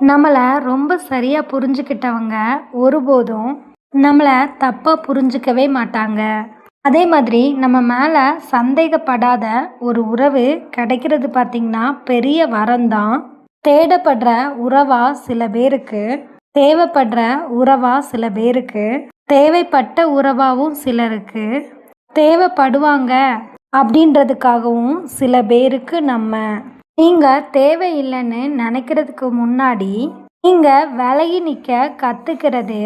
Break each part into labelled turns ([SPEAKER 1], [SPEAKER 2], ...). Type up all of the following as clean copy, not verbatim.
[SPEAKER 1] நம்மளை ரொம்ப சரியாக புரிஞ்சுக்கிட்டவங்க ஒருபோதும் நம்மளை தப்பாக புரிஞ்சுக்கவே மாட்டாங்க. அதே மாதிரி நம்ம மேலே சந்தேகப்படாத ஒரு உறவு கிடைக்கிறது பார்த்திங்கன்னா பெரிய வரம்தான். தேடப்படுற உறவா சில பேருக்கு, தேவைப்படுற உறவா சில பேருக்கு, தேவைப்பட்ட உறவாகவும் சிலருக்கு, தேவைப்படுவாங்க அப்படின்றதுக்காகவும் சில பேருக்கு நீங்கள் தேவையில்லைன்னு நினைக்கிறதுக்கு முன்னாடி நீங்கள் விலகி நிற்க கற்றுக்கிறது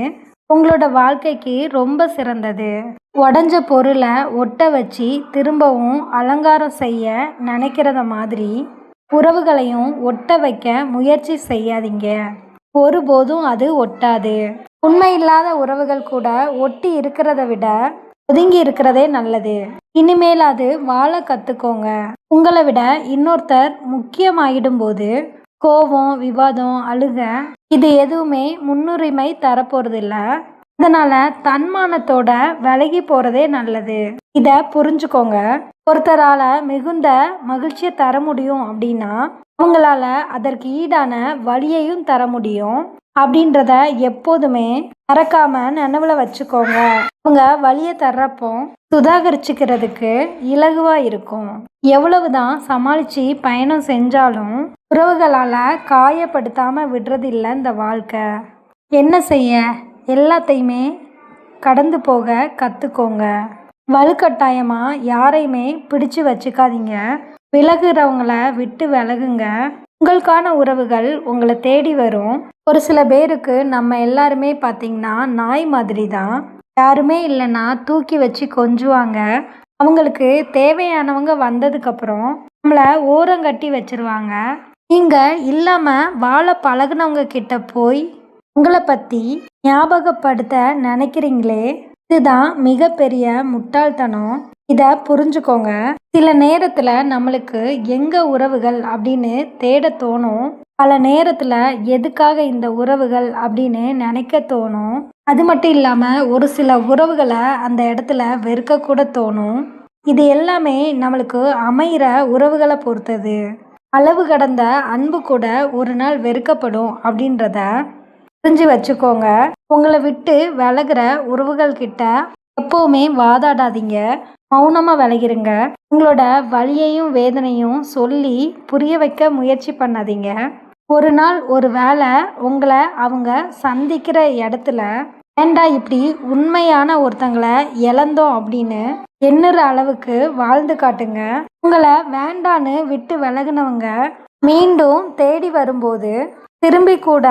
[SPEAKER 1] உங்களோட வாழ்க்கைக்கு ரொம்ப சிறந்தது. உடஞ்ச பொருளை ஒட்ட வச்சு திரும்பவும் அலங்காரம் செய்ய நினைக்கிறத மாதிரி உறவுகளையும் ஒட்ட வைக்க முயற்சி செய்யாதீங்க. ஒருபோதும் அது ஒட்டாது. உண்மையில்லாத உறவுகள் கூட ஒட்டி இருக்கிறத விட ஒதுங்கி இருக்கிறதே நல்லது. இனிமேல் அது வாழ கற்றுக்கோங்க. உங்களை விட இன்னொருத்தர் முக்கியமாயிடும்போது கோபம், விவாதம், அழுக இது எதுவுமே முன்னுரிமை தரப்போறதில்ல. அதனால தன்மானத்தோட விலகி போறதே நல்லது. இதை புரிஞ்சுக்கோங்க. ஒருத்தரால மிகுந்த மகிழ்ச்சியை தர முடியும் அப்படின்னா அவங்களால அதற்கு ஈடான வழியையும் தர முடியும் அப்படின்றத எப்போதுமே மறக்காம நினைவுல வச்சுக்கோங்க. அவங்க வழியை தர்றப்போ சுதாகரிச்சுக்கிறதுக்கு இலகுவா இருக்கும். எவ்வளவுதான் சமாளிச்சு பயணம் செஞ்சாலும் உறவுகளால காயப்படுத்தாம விடுறதில்லை இந்த வாழ்க்கை. என்ன செய்ய, எல்லாத்தையுமே கடந்து போக கற்றுக்கோங்க. வலுக்கட்டாயமா யாரையுமே பிடிச்சு வச்சுக்காதீங்க. விலகுறவங்கள விட்டு விலகுங்க. உங்களுக்கான உறவுகள் உங்களை தேடி வரும். ஒரு சில பேருக்கு நம்ம எல்லாருமே பார்த்திங்கன்னா நாய் மாதிரி தான். யாருமே இல்லைன்னா தூக்கி வச்சு கொஞ்சுவாங்க. அவங்களுக்கு தேவையானவங்க வந்ததுக்கப்புறம் நம்மளை ஓரங்கட்டி வச்சிருவாங்க. நீங்கள் இல்லாமல் வாழ பழகுனவங்க கிட்ட போய் உங்களை பற்றி ஞாபகப்படுத்த நினைக்கிறீங்களே, இதுதான் மிகப்பெரிய முட்டாள்தனம். இதை புரிஞ்சுக்கோங்க. சில நேரத்தில் நம்மளுக்கு எங்கே உறவுகள் அப்படின்னு தேட தோணும். பல நேரத்தில் எதுக்காக இந்த உறவுகள் அப்படின்னு நினைக்க தோணும். அது மட்டும் இல்லாமல் ஒரு சில உறவுகளை அந்த இடத்துல வெறுக்கக்கூட தோணும். இது எல்லாமே நம்மளுக்கு அமைகிற உறவுகளை பொறுத்தது. அளவு கடந்த அன்பு கூட ஒரு நாள் வெறுக்கப்படும் அப்படின்றத புரிஞ்சு வச்சுக்கோங்க. உங்களை விட்டு விலகுற உறவுகள் கிட்ட எப்போவுமே வாதாடாதீங்க. மௌனமாக விலகிருங்க. உங்களோட வலியையும் வேதனையும் சொல்லி புரிய வைக்க முயற்சி பண்ணாதீங்க. ஒரு நாள் ஒரு வேளை உங்களை அவங்க சந்திக்கிற இடத்துல ஏண்டா இப்படி உண்மையான ஒருத்தங்களை இழந்தோம் அப்படின்னு எண்ணுற அளவுக்கு வாழ்ந்து காட்டுங்க. உங்களை வேண்டான்னு விட்டு விலகுனவங்க மீண்டும் தேடி வரும்போது திரும்பி கூட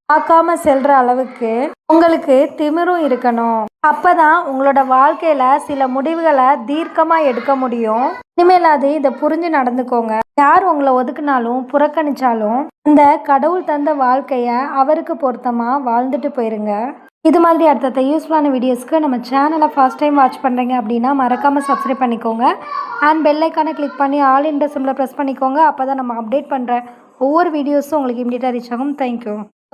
[SPEAKER 1] பார்க்காம செல்ற அளவுக்கு உங்களுக்கு திமிரும் இருக்கணும். அப்பதான் உங்களோட வாழ்க்கையில சில முடிவுகளை தீர்க்கமா எடுக்க முடியும். இனிமேல் இதை புரிஞ்சு நடந்துக்கோங்க. யார் உங்களை ஒதுக்குனாலும் புறக்கணிச்சாலும் இந்த கடவுள் தந்த வாழ்க்கைய அவருக்கு பொருத்தமா வாழ்ந்துட்டு போயிருங்க. இது மாதிரி அடுத்த யூஸ்ஃபுல்லான வீடியோஸ்க்கு நம்ம சேனலை ஃபர்ஸ்ட் டைம் வாட்ச் பண்ணுறீங்க அப்படின்னா மறக்காமல் சப்ஸ்கிரைப் பண்ணிக்கோங்க. அண்ட் பெல் ஐக்கானை கிளிக் பண்ணி ஆல் இன் த சிம்பிளை ப்ரெஸ் பண்ணிக்கோங்க. அப்போ தான் நம்ம அப்டேட் பண்ணுற ஒவ்வொரு வீடியோஸும் உங்களுக்கு இமீடியட்டாக ரீச் ஆகும். தேங்க்யூ.